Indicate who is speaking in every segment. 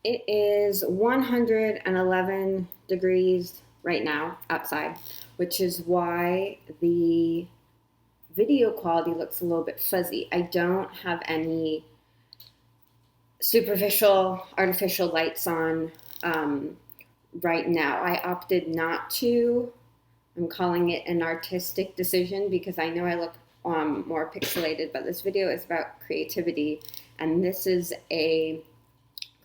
Speaker 1: It is 111 degrees right now outside, which is why the video quality looks a little bit fuzzy. I don't have any superficial artificial lights on right now. I opted not to. I'm calling it an artistic decision because I know I look more pixelated, but this video is about creativity, and this is a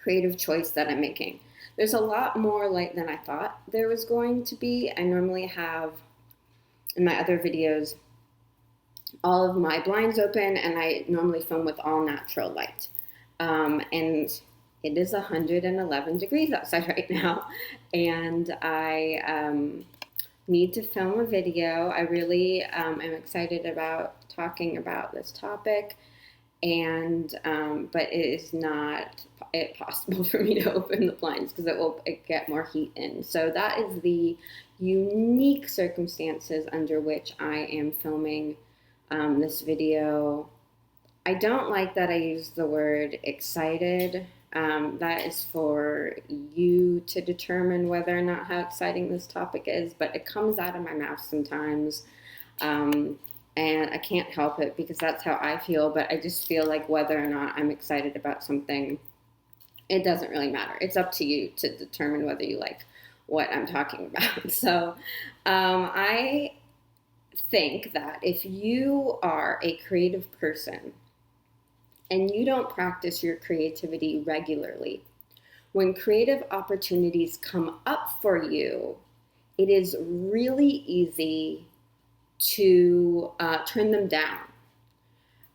Speaker 1: creative choice that I'm making. There's a lot more light than I thought there was going to be. I normally have, in my other videos, all of my blinds open, and I normally film with all natural light. And it is 111 degrees outside right now, and I need to film a video. I really am excited about talking about this topic, and but it is not possible for me to open the blinds because it will get more heat in. So that is the unique circumstances under which I am filming this video. I don't like that I use the word excited. That is for you to determine whether or not how exciting this topic is, but it comes out of my mouth sometimes. And I can't help it because that's how I feel, but I just feel like whether or not I'm excited about something, it doesn't really matter. It's up to you to determine whether you like what I'm talking about. So I think that if you are a creative person and you don't practice your creativity regularly, when creative opportunities come up for you, it is really easy to turn them down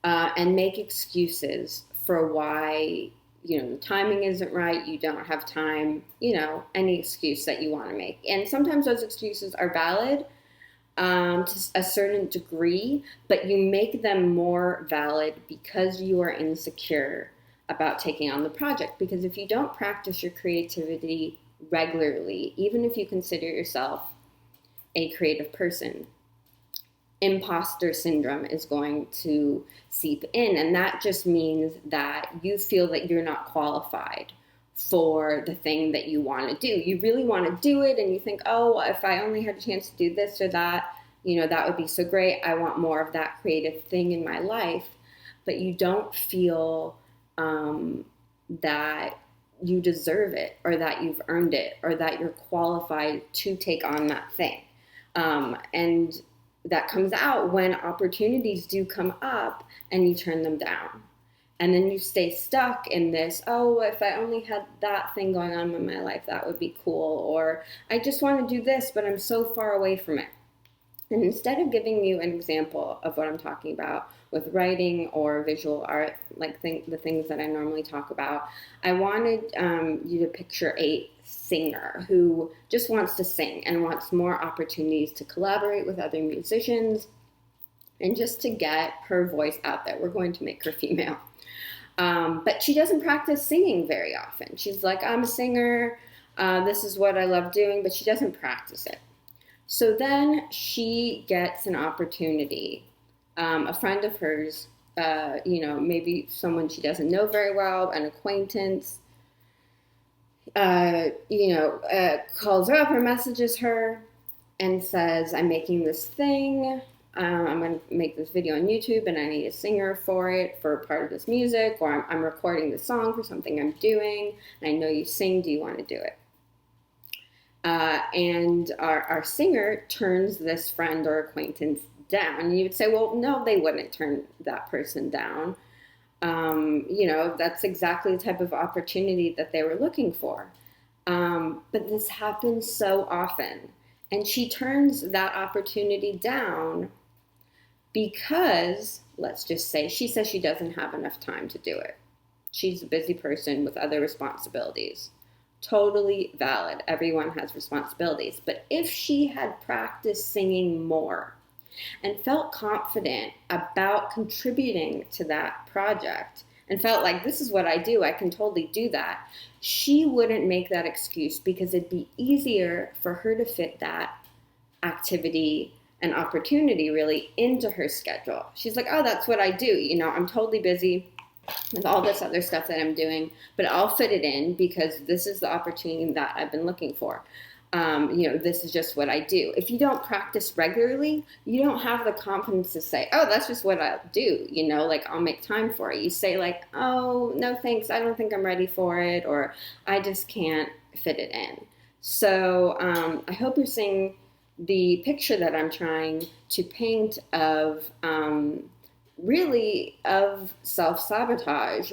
Speaker 1: and make excuses for why, the timing isn't right, you don't have time, any excuse that you want to make. And sometimes those excuses are valid to a certain degree, but you make them more valid because you are insecure about taking on the project. Because if you don't practice your creativity regularly, even if you consider yourself a creative person, imposter syndrome is going to seep in, and that just means that you feel that you're not qualified for the thing that you want to do. You really want to do it, and you think, oh, if I only had a chance to do this or that, that would be so great. I want more of that creative thing in my life, but you don't feel that you deserve it, or that you've earned it, or that you're qualified to take on that thing. And that comes out when opportunities do come up and you turn them down. And then you stay stuck in this, oh, if I only had that thing going on in my life, that would be cool. Or I just want to do this, but I'm so far away from it. And instead of giving you an example of what I'm talking about with writing or visual art, like the things that I normally talk about, I wanted you to picture a singer who just wants to sing and wants more opportunities to collaborate with other musicians and just to get her voice out there. We're going to make her female. But she doesn't practice singing very often. She's like, I'm a singer, this is what I love doing, but she doesn't practice it. So then she gets an opportunity. A friend of hers, maybe someone she doesn't know very well, an acquaintance, calls her up or messages her and says, I'm making this thing. I'm going to make this video on YouTube and I need a singer for it, for part of this music, or I'm recording this song for something I'm doing, and I know you sing, do you want to do it? And our singer turns this friend or acquaintance down. And you would say, well, no, they wouldn't turn that person down. That's exactly the type of opportunity that they were looking for. But this happens so often. And she turns that opportunity down because, let's just say, she says she doesn't have enough time to do it. She's a busy person with other responsibilities. Totally valid. Everyone has responsibilities. But if she had practiced singing more and felt confident about contributing to that project and felt like this is what I do, I can totally do that, she wouldn't make that excuse because it'd be easier for her to fit that activity and opportunity really into her schedule. She's like, oh, that's what I do. I'm totally busy. with all this other stuff that I'm doing, but I'll fit it in because this is the opportunity that I've been looking for. This is just what I do. If you don't practice regularly, you don't have the confidence to say, oh, that's just what I'll do. I'll make time for it. You say like, oh, no, thanks. I don't think I'm ready for it, or I just can't fit it in. So I hope you're seeing the picture that I'm trying to paint of really of self-sabotage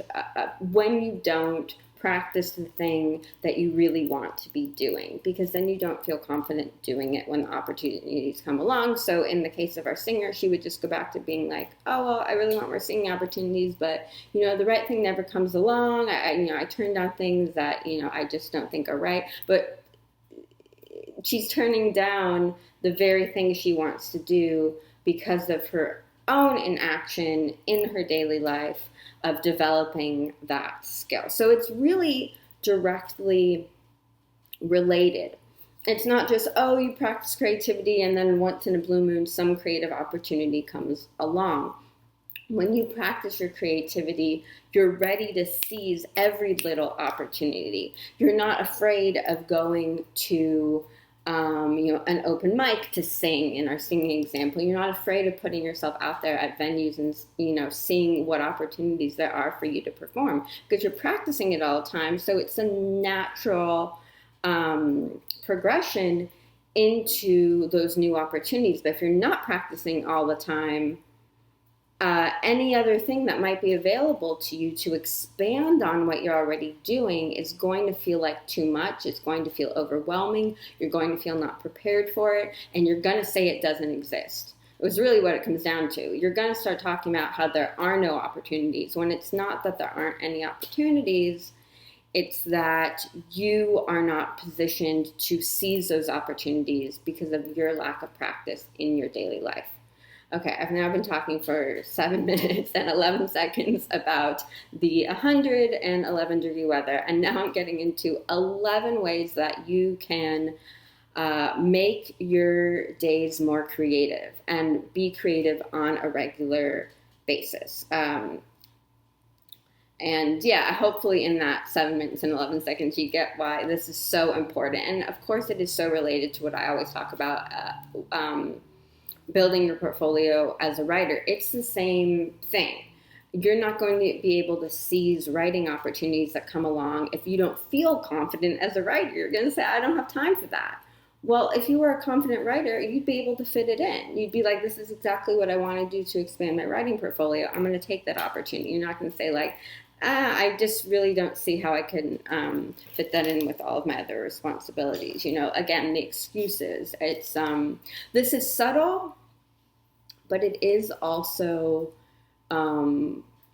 Speaker 1: when you don't practice the thing that you really want to be doing, because then you don't feel confident doing it when the opportunities come along. So in the case of our singer, she would just go back to being like, oh, well, I really want more singing opportunities, but the right thing never comes along. I turn down things that I just don't think are right. But she's turning down the very thing she wants to do because of her own inaction in her daily life of developing that skill. So it's really directly related. It's not just, oh, you practice creativity and then once in a blue moon some creative opportunity comes along. When you practice your creativity, you're ready to seize every little opportunity. You're not afraid of going to an open mic to sing in our singing example. You're not afraid of putting yourself out there at venues and, seeing what opportunities there are for you to perform because you're practicing it all the time. So it's a natural progression into those new opportunities. But if you're not practicing all the time, any other thing that might be available to you to expand on what you're already doing is going to feel like too much. It's going to feel overwhelming. You're going to feel not prepared for it, and you're going to say it doesn't exist. It was really what it comes down to. You're going to start talking about how there are no opportunities, when it's not that there aren't any opportunities. It's that you are not positioned to seize those opportunities because of your lack of practice in your daily life. Okay, I've now been talking for 7 minutes and 11 seconds about the 111-degree weather, and now I'm getting into 11 ways that you can make your days more creative and be creative on a regular basis. And yeah, hopefully in that 7 minutes and 11 seconds, you get why this is so important. And of course, it is so related to what I always talk about, building your portfolio as a writer. It's the same thing. You're not going to be able to seize writing opportunities that come along if you don't feel confident as a writer. You're going to say, I don't have time for that. Well, if you were a confident writer, you'd be able to fit it in. You'd be like, this is exactly what I want to do to expand my writing portfolio. I'm going to take that opportunity. You're not going to say like, I just really don't see how I can fit that in with all of my other responsibilities. Again, the excuses. It's this is subtle, but it is also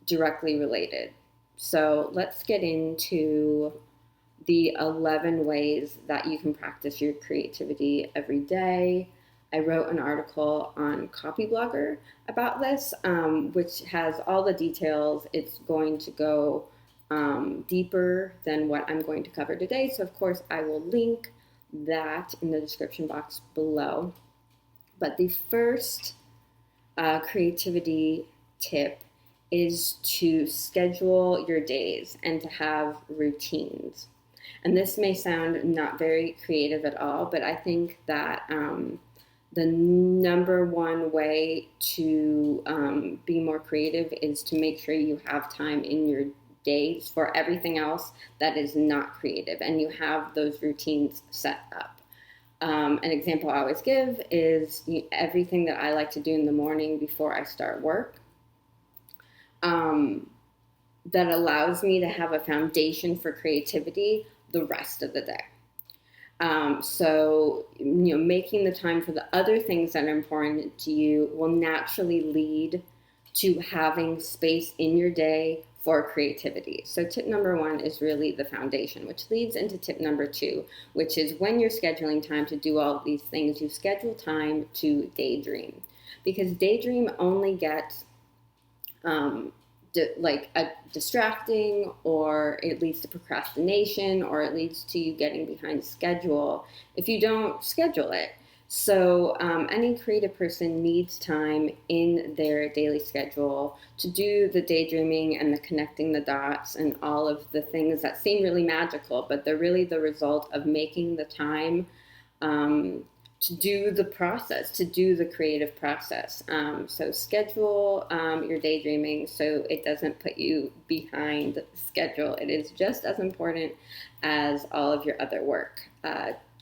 Speaker 1: directly related. So let's get into the 11 ways that you can practice your creativity every day. I wrote an article on Copyblogger about this, which has all the details. It's going to go deeper than what I'm going to cover today. So of course I will link that in the description box below. But the first creativity tip is to schedule your days and to have routines. And this may sound not very creative at all, but I think that the number one way to be more creative is to make sure you have time in your days for everything else that is not creative, and you have those routines set up. An example I always give is everything that I like to do in the morning before I start work that allows me to have a foundation for creativity the rest of the day. So making the time for the other things that are important to you will naturally lead to having space in your day for creativity. So tip number 1 is really the foundation, which leads into tip number 2, which is when you're scheduling time to do all of these things, you schedule time to daydream, because daydream only gets distracting, or it leads to procrastination, or it leads to you getting behind schedule if you don't schedule it. So any creative person needs time in their daily schedule to do the daydreaming and the connecting the dots and all of the things that seem really magical, but they're really the result of making the time to do the process, to do the creative process. So schedule your daydreaming so it doesn't put you behind schedule. It is just as important as all of your other work.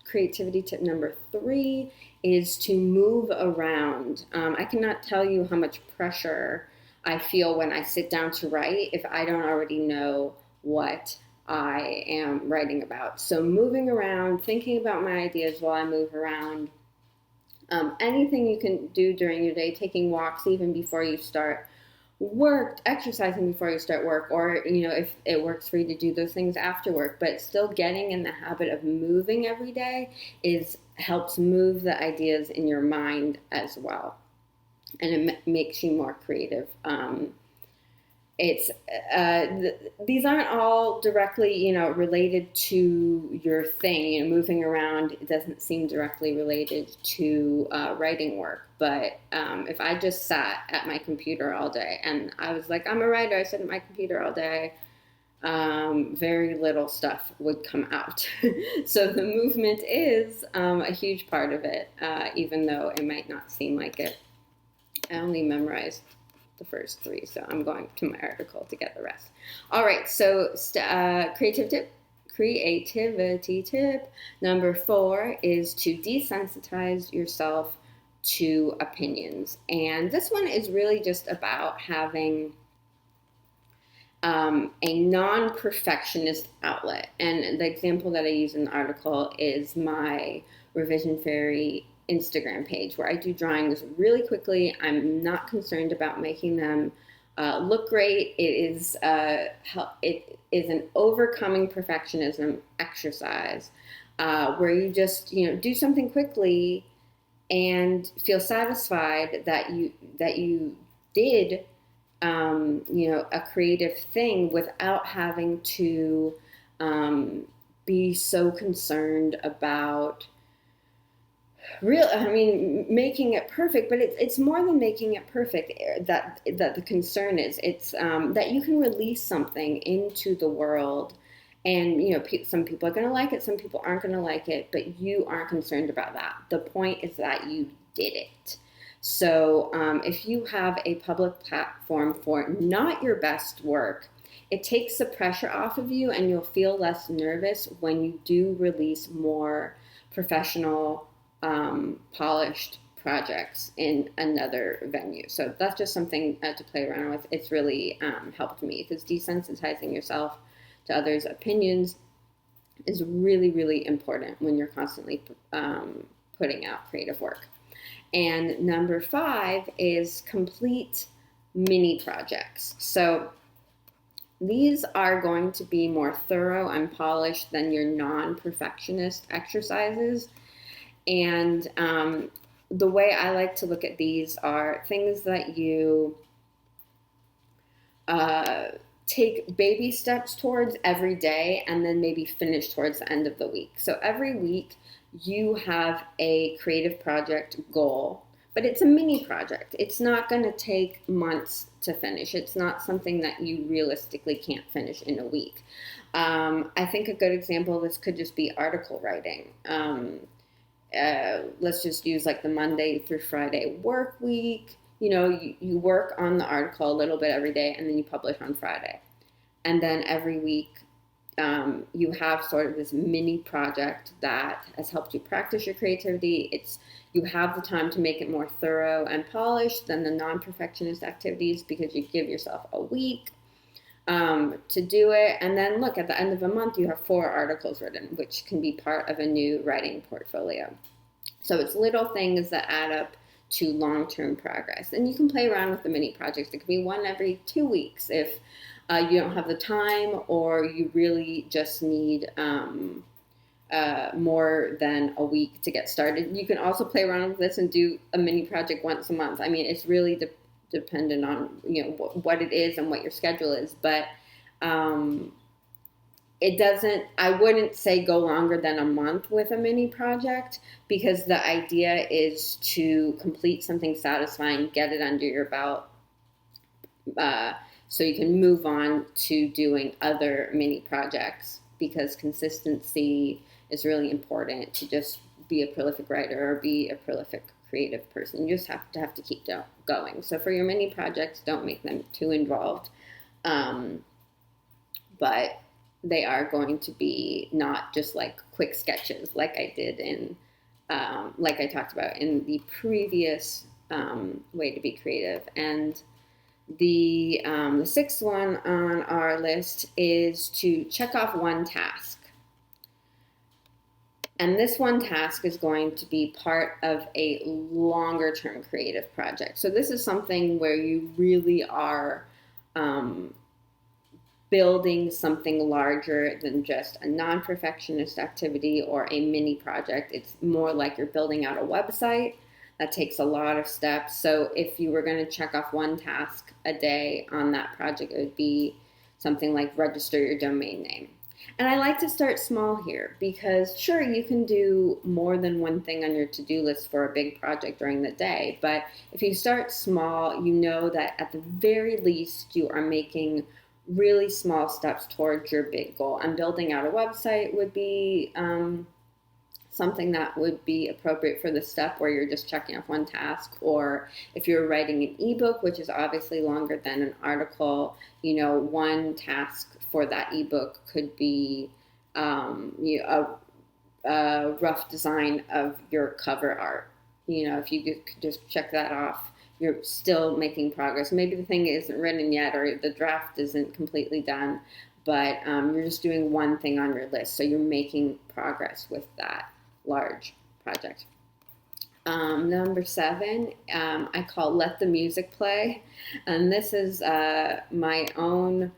Speaker 1: Creativity tip number 3 is to move around. I cannot tell you how much pressure I feel when I sit down to write if I don't already know what I am writing about. So moving around, thinking about my ideas while I move around. Anything you can do during your day, taking walks even before you start work, exercising before you start work, or if it works for you to do those things after work, but still getting in the habit of moving every day helps move the ideas in your mind as well, and it makes you more creative. These aren't all directly related to your thing. Moving around, it doesn't seem directly related to writing work, but if I just sat at my computer all day and I was like, I'm a writer, I sit at my computer all day, very little stuff would come out. So the movement is a huge part of it, even though it might not seem like it. I only memorized the first 3, so I'm going to my article to get the rest. All right, so creativity tip number 4 is to desensitize yourself to opinions. And this one is really just about having a non-perfectionist outlet. And the example that I use in the article is my Revision Fairy Instagram page, where I do drawings really quickly. I'm not concerned about making them look great. It is an overcoming perfectionism exercise where you just do something quickly and feel satisfied that you did a creative thing without having to be so concerned about making it perfect. But it's more than making it perfect that the concern is. It's that you can release something into the world, and some people are going to like it, some people aren't going to like it, but you aren't concerned about that. The point is that you did it. So if you have a public platform for not your best work, it takes the pressure off of you, and you'll feel less nervous when you do release more professional, polished projects in another venue. So that's just something to play around with. It's really helped me, because desensitizing yourself to others' opinions is really, really important when you're constantly putting out creative work. And number 5 is complete mini projects. So these are going to be more thorough and polished than your non-perfectionist exercises. And the way I like to look at these are things that you take baby steps towards every day, and then maybe finish towards the end of the week. So every week you have a creative project goal, but it's a mini project. It's not going to take months to finish. It's not something that you realistically can't finish in a week. I think a good example of this could just be article writing. Let's just use like the Monday through Friday work week. You work on the article a little bit every day, and then you publish on Friday. And then every week you have sort of this mini project that has helped you practice your creativity. You have the time to make it more thorough and polished than the non-perfectionist activities, because you give yourself a week to do it. And then look, at the end of a month, you have 4 articles written, which can be part of a new writing portfolio. So it's little things that add up to long-term progress. And you can play around with the mini projects. It could be one every 2 weeks if you don't have the time, or you really just need more than a week to get started. You can also play around with this and do a mini project once a month. I mean, it's really dependent on what it is and what your schedule is. But I wouldn't say go longer than a month with a mini project, because the idea is to complete something satisfying, get it under your belt, so you can move on to doing other mini projects, because consistency is really important to just be a prolific writer or be a prolific creative person. You just have to keep going. So for your mini projects, don't make them too involved, but they are going to be not just like quick sketches like I did like I talked about in the previous way to be creative. And the sixth one on our list is to check off one task. And this one task is going to be part of a longer term creative project. So this is something where you really are building something larger than just a non-perfectionist activity or a mini project. It's more like you're building out a website. That takes a lot of steps. So if you were going to check off one task a day on that project, it would be something like register your domain name. And I like to start small here, because sure, you can do more than one thing on your to-do list for a big project during the day. But if you start small, you know that at the very least you are making really small steps towards your big goal. And building out a website would be something that would be appropriate for the step where you're just checking off one task. Or if you're writing an ebook, which is obviously longer than an article, one task for that ebook could be a rough design of your cover art. If you could just check that off, you're still making progress. Maybe the thing isn't written yet, or the draft isn't completely done, but you're just doing one thing on your list. So you're making progress with that large project. Number 7, I call Let the Music Play. And this is my own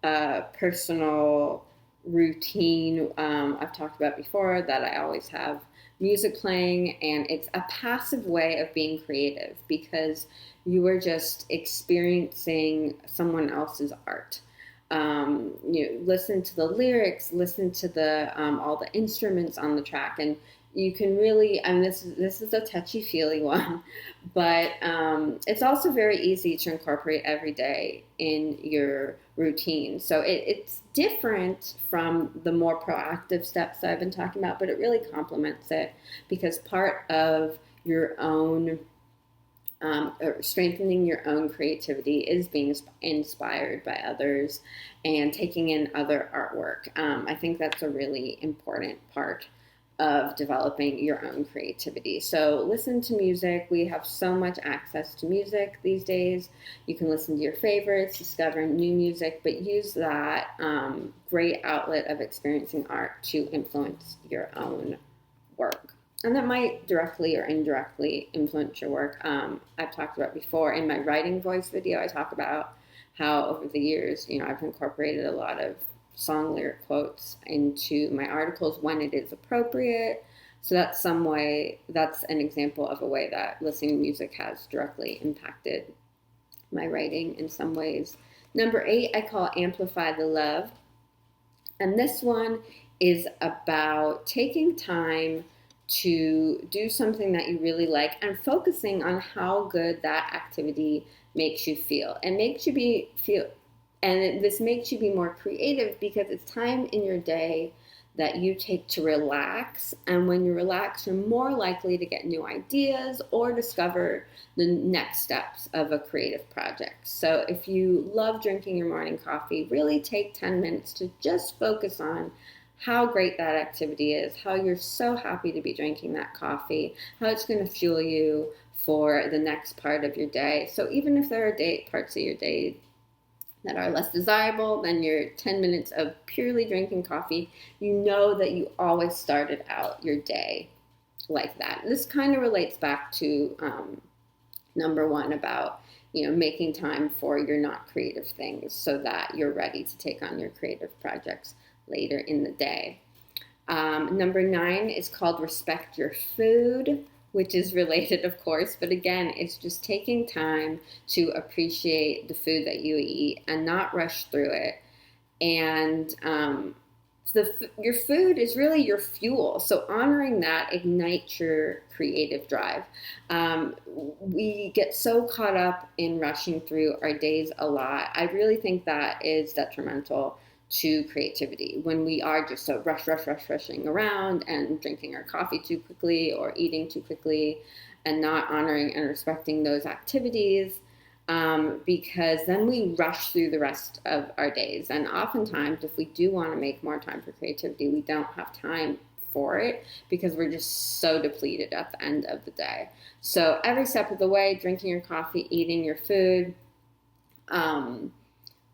Speaker 1: personal routine I've talked about before, that I always have music playing, and it's a passive way of being creative, because you are just experiencing someone else's art. Listen to the lyrics, listen to the all the instruments on the track, and you can really, this is a touchy-feely one, but it's also very easy to incorporate every day in your routine. So it's different from the more proactive steps that I've been talking about, but it really complements it, because part of your own strengthening your own creativity is being inspired by others and taking in other artwork. I think that's a really important part of developing your own creativity. So listen to music. We have so much access to music these days. You can listen to your favorites, discover new music, but use that great outlet of experiencing art to influence your own work. And that might directly or indirectly influence your work. I've talked about before in my writing voice video, I talk about how over the years, I've incorporated a lot of song lyric quotes into my articles when it is appropriate. So that's an example of a way that listening to music has directly impacted my writing in some ways. Number 8, I call Amplify the Love. And this one is about taking time to do something that you really like and focusing on how good that activity makes you feel. And this makes you be more creative, because it's time in your day that you take to relax. And when you relax, you're more likely to get new ideas or discover the next steps of a creative project. So if you love drinking your morning coffee, really take 10 minutes to just focus on how great that activity is, how you're so happy to be drinking that coffee, how it's going to fuel you for the next part of your day. So even if there are parts of your day that are less desirable than your 10 minutes of purely drinking coffee, you know that you always started out your day like that. This kind of relates back to number 1 about making time for your not creative things so that you're ready to take on your creative projects later in the day. Number 9 is called Respect Your Food, which is related, of course, but again, it's just taking time to appreciate the food that you eat and not rush through it. And Your food is really your fuel. So honoring that ignites your creative drive. We get so caught up in rushing through our days a lot. I really think that is detrimental to creativity when we are just so rushing around and drinking our coffee too quickly or eating too quickly and not honoring and respecting those activities. Because then we rush through the rest of our days. And oftentimes, if we do want to make more time for creativity, we don't have time for it because we're just so depleted at the end of the day. So every step of the way, drinking your coffee, eating your food,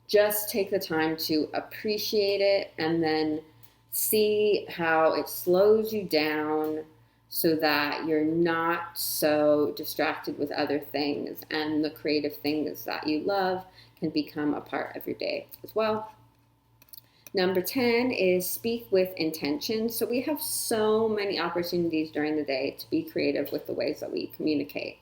Speaker 1: just take the time to appreciate it and then see how it slows you down so that you're not so distracted with other things and the creative things that you love can become a part of your day as well. Number 10 is speak with intention. So we have so many opportunities during the day to be creative with the ways that we communicate.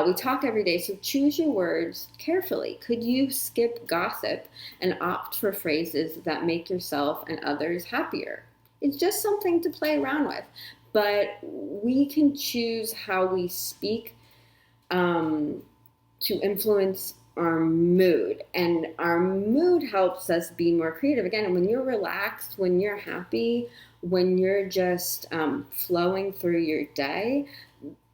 Speaker 1: We talk every day, so choose your words carefully. Could you skip gossip and opt for phrases that make yourself and others happier? It's just something to play around with. But we can choose how we speak to influence our mood. And our mood helps us be more creative. Again, when you're relaxed, when you're happy, when you're just flowing through your day,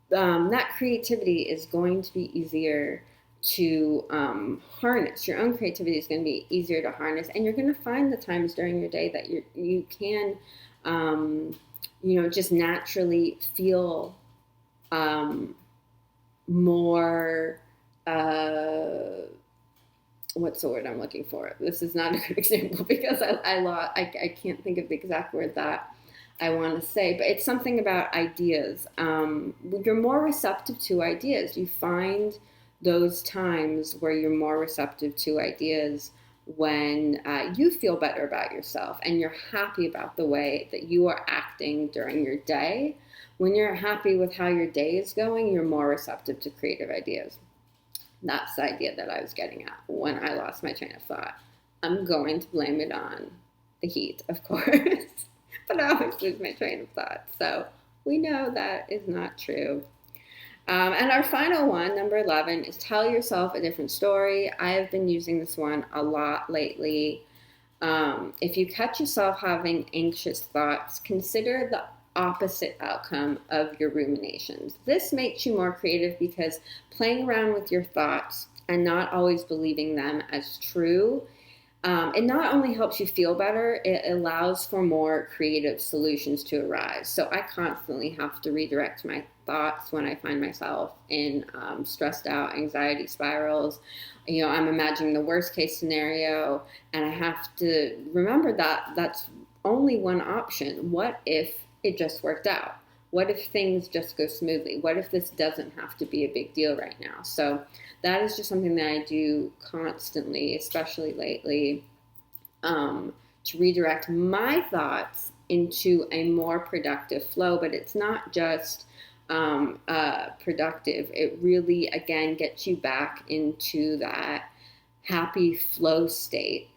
Speaker 1: that creativity is going to be easier to harness. Your own creativity is going to be easier to harness. And you're going to find the times during your day that you can just naturally feel more, what's the word I'm looking for? This is not a good example because I can't think of the exact word that I want to say, but it's something about ideas. You're more receptive to ideas. You find those times where you're more receptive to ideas when you feel better about yourself and you're happy about the way that you are acting during your day. When you're happy with how your day is going, you're more receptive to creative ideas. That's the idea that I was getting at when I lost my train of thought. I'm going to blame it on the heat, of course, but I always lose my train of thought. So we know that is not true. And our final one, number 11, is tell yourself a different story. I have been using this one a lot lately. If you catch yourself having anxious thoughts, consider the opposite outcome of your ruminations. This makes you more creative because playing around with your thoughts and not always believing them as true, it not only helps you feel better, it allows for more creative solutions to arise. So I constantly have to redirect my thoughts when I find myself in stressed out anxiety spirals. I'm imagining the worst case scenario, and I have to remember that that's only one option. What if it just worked out? What if things just go smoothly? What if this doesn't have to be a big deal right now? So that is just something that I do constantly, especially lately, to redirect my thoughts into a more productive flow. But it's not just productive. It really, again, gets you back into that happy flow state.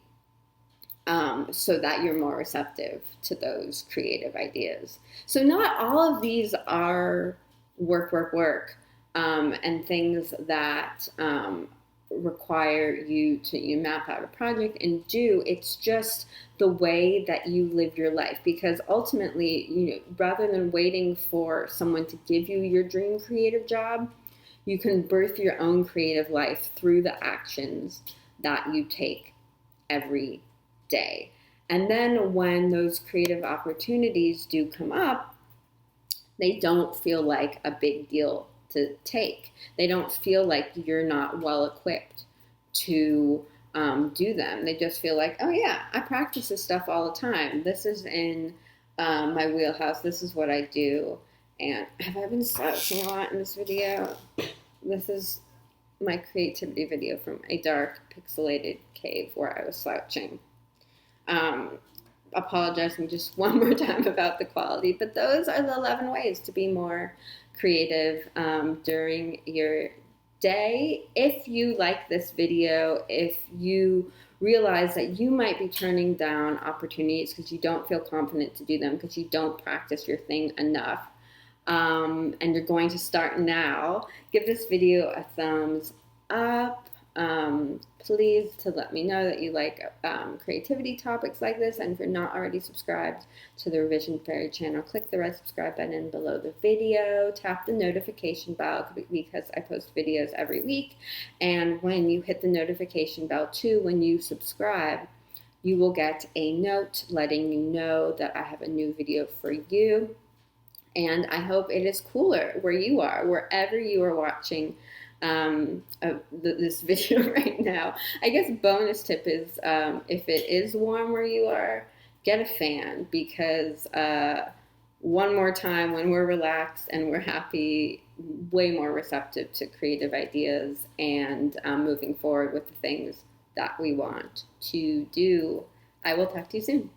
Speaker 1: So that you're more receptive to those creative ideas. So not all of these are work, and things that require you to map out a project and do. It's just the way that you live your life, because ultimately, rather than waiting for someone to give you your dream creative job, you can birth your own creative life through the actions that you take every day. And then when those creative opportunities do come up, they don't feel like a big deal to take. They don't feel like you're not well equipped to do them. They just feel like, oh yeah, I practice this stuff all the time. This is in my wheelhouse. This is what I do. And have I been slouching a lot in this video? This is my creativity video from a dark pixelated cave where I was slouching. Apologizing just one more time about the quality, but those are the 11 ways to be more creative during your day. If you like this video, if you realize that you might be turning down opportunities because you don't feel confident to do them, because you don't practice your thing enough, and you're going to start now, give this video a thumbs up. Please to let me know that you like creativity topics like this, and if you're not already subscribed to the Revision Fairy channel, click the red subscribe button below the video, tap the notification bell because I post videos every week, and when you hit the notification bell too, when you subscribe, you will get a note letting you know that I have a new video for you. And I hope it is cooler where you are, wherever you are watching this video right now. I guess bonus tip is if it is warm where you are, get a fan, because one more time when we're relaxed and we're happy, way more receptive to creative ideas and moving forward with the things that we want to do. I will talk to you soon.